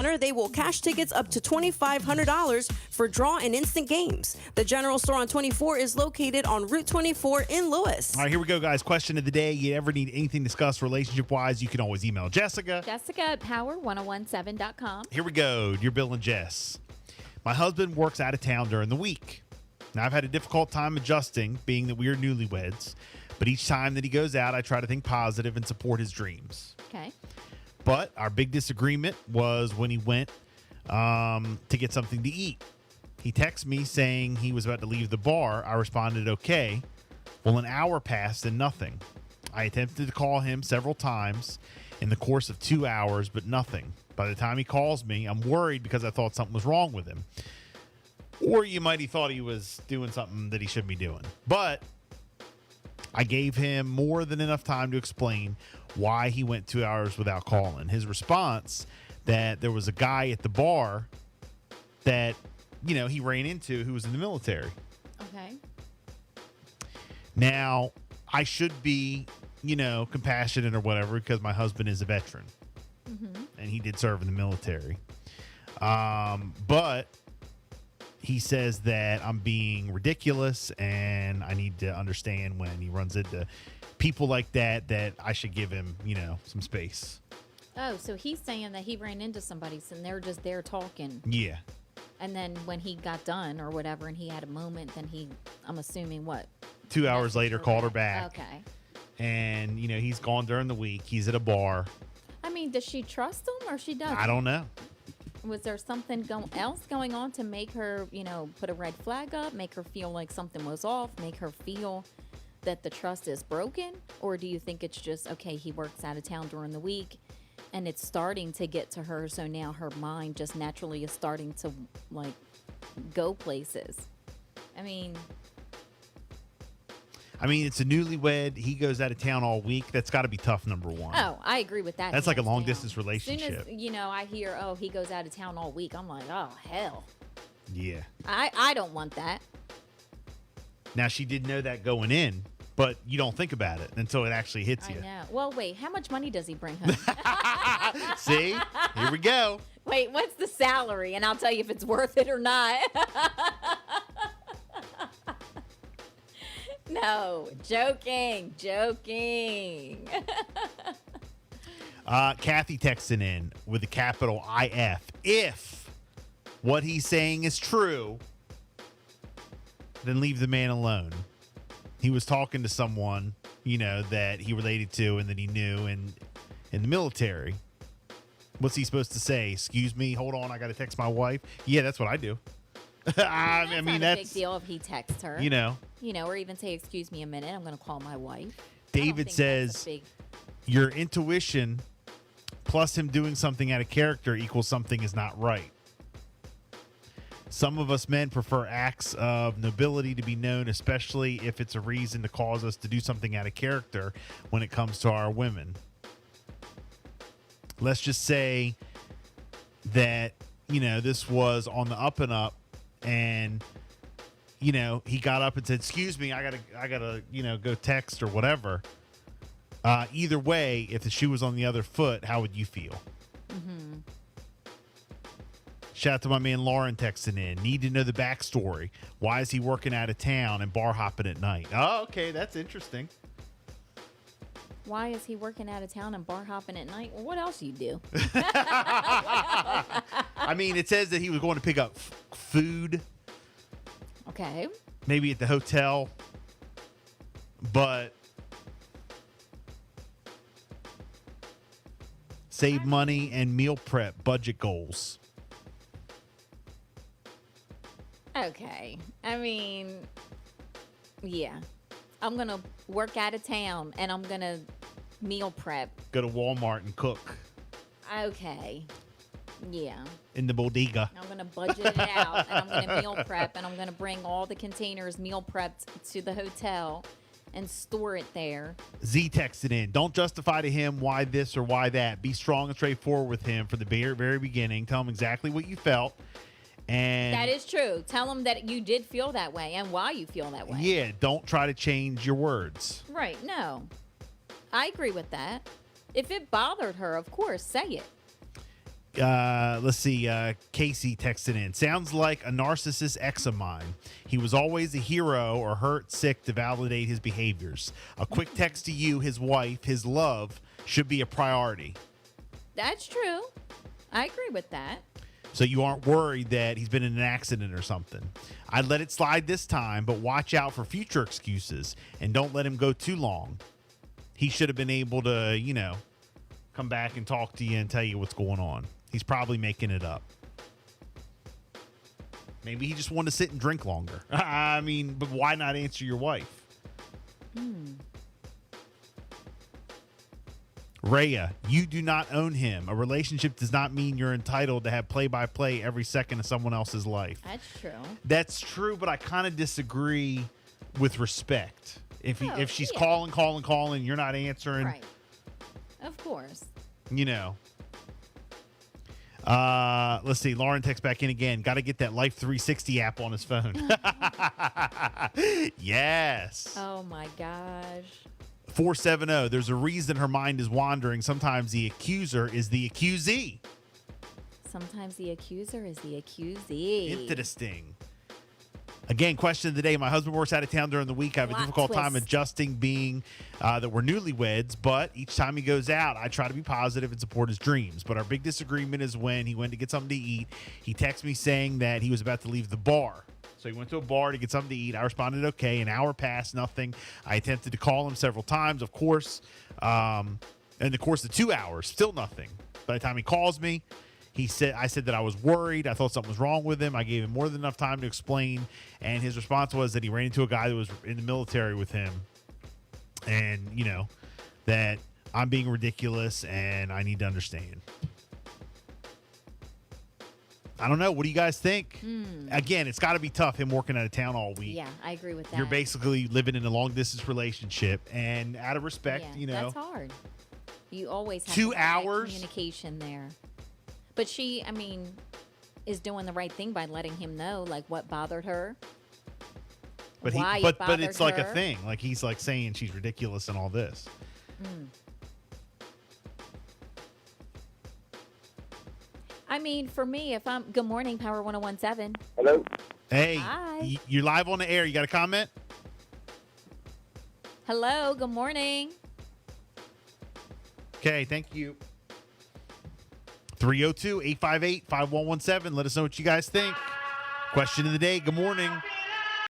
They will cash tickets up to $2,500 for draw and instant games. The General Store on 24 is located on Route 24 in Lewis. All right, here we go, guys. Question of the day. You ever need anything discussed relationship-wise, you can always email Jessica. Jessica at power1017.com. Here we go. Dear Bill and Jess. My husband works out of town during the week. Now, I've had a difficult time adjusting, being that we are newlyweds. But each time that he goes out, I try to think positive and support his dreams. Okay. But our big disagreement was when he went to get something to eat. He texted me saying he was about to leave the bar. I responded, okay. Well, an hour passed and nothing. I attempted to call him several times in the course of 2 hours, but nothing. By the time he calls me, I'm worried because I thought something was wrong with him. Or you might have thought he was doing something that he shouldn't be doing. But I gave him more than enough time to explain why he went 2 hours without calling. His response that there was a guy at the bar that, you know, he ran into who was in the military. Okay. Now, I should be, you know, compassionate or whatever because my husband is a veteran. Mm-hmm. And he did serve in the military. But he says that I'm being ridiculous and I need to understand when he runs into people like that I should give him, you know, some space. Oh, so he's saying that he ran into somebody and they're just there talking. Yeah. And then when he got done or whatever and he had a moment, then I'm assuming what? 2 hours later, called her back. Okay. And, you know, he's gone during the week. He's at a bar. I mean, does she trust him or she doesn't? I don't know. Was there something else going on to make her, you know, put a red flag up, make her feel like something was off, make her feel that the trust is broken? Or do you think it's just, okay, he works out of town during the week and it's starting to get to her, so now her mind just naturally is starting to, like, go places? I mean, it's a newlywed. He goes out of town all week. That's got to be tough, number one. oh, I agree with that. That's like a hands long down. distance As soon relationship. as, you know, I hear, oh, he goes out of town all week, I'm like, oh, hell. Yeah. I don't want that. Now, she did know that going in, but you don't think about it until it actually hits I you. know. Well, wait, how much money does he bring home? See? Here we go. Wait, what's the salary? And I'll tell you if it's worth it or not. No, joking. Kathy texting in with a capital IF. If what he's saying is true, then leave the man alone. He was talking to someone, you know, that he related to and that he knew in the military. What's he supposed to say? Excuse me, hold on, I got to text my wife. Yeah, that's what I do. I mean, not a that's big deal if he texts her. You know, or even say, "Excuse me a minute, I'm going to call my wife." David says your intuition plus him doing something out of character equals something is not right. Some of us men prefer acts of nobility to be known, especially if it's a reason to cause us to do something out of character when it comes to our women. Let's just say that, you know, this was on the up and up and, you know, he got up and said, excuse me, I gotta, you know, go text or whatever. Either way, if the shoe was on the other foot, how would you feel? Mm-hmm. Shout out to my man Lauren texting in. Need to know the backstory. Why is he working out of town and bar hopping at night? Oh, okay, that's interesting. Why is he working out of town and bar hopping at night? Well, what else do you do? I mean, it says that he was going to pick up food. Okay. Maybe at the hotel. But save money and meal prep budget goals. Okay. I mean, yeah. I'm going to work out of town and I'm going to meal prep. Go to Walmart and cook. Okay. Yeah. In the bodega. I'm going to budget it out and I'm going to meal prep and I'm going to bring all the containers meal prepped to the hotel and store it there. Z texted in. Don't justify to him why this or why that. Be strong and straightforward with him from the very beginning. Tell him exactly what you felt. And that is true. Tell him that you did feel that way and why you feel that way. Yeah, don't try to change your words. Right, no. I agree with that. If it bothered her, of course, say it. Let's see. Casey texted in. Sounds like a narcissist ex of mine. He was always a hero or hurt sick to validate his behaviors. A quick text to you, his wife, his love should be a priority. That's true. I agree with that. So you aren't worried that he's been in an accident or something. I'd let it slide this time, but watch out for future excuses and don't let him go too long. He should have been able to, come back and talk to you and tell you what's going on. He's probably making it up. Maybe he just wanted to sit and drink longer. I mean, but why not answer your wife? Rhea, you do not own him. A relationship does not mean you're entitled to have play-by-play every second of someone else's life. That's true. That's true, but I kind of disagree with respect. If she's calling, you're not answering. Right. Of course. Let's see. Lauren texts back in again. Got to get that Life 360 app on his phone. Yes. Oh my gosh. 470. There's a reason her mind is wandering. Sometimes the accuser is the accusee. Sometimes the accuser is the accusee. Interesting. Again, question of the day. My husband works out of town during the week. I have a Plot difficult time twist. adjusting being that we're newlyweds, but each time he goes out, I try to be positive and support his dreams. But our big disagreement is when he went to get something to eat. He texted me saying that he was about to leave the bar. So he went to a bar to get something to eat. I responded, okay. An hour passed, nothing. I attempted to call him several times, of course. In the course of 2 hours, still nothing. By the time he calls me, I said that I was worried. I thought something was wrong with him. I gave him more than enough time to explain. And his response was that he ran into a guy that was in the military with him. And, that I'm being ridiculous and I need to understand. I don't know. What do you guys think? Again, it's got to be tough, him working out of town all week. Yeah, I agree with that. You're basically living in a long-distance relationship. And out of respect, That's hard. You always have 2 to have that hours? communication there. But she, is doing the right thing by letting him know, like, what bothered her. But why but it bothered it's like a her. thing. Like he's like saying she's ridiculous and all this. For me, if I'm Good Morning, Power 1017. Hello? Hey, Hi. you're live on the air. You got a comment? Hello, good morning. Okay, thank you. 302-858-5117. Let us know what you guys think. Question of the day. Good morning.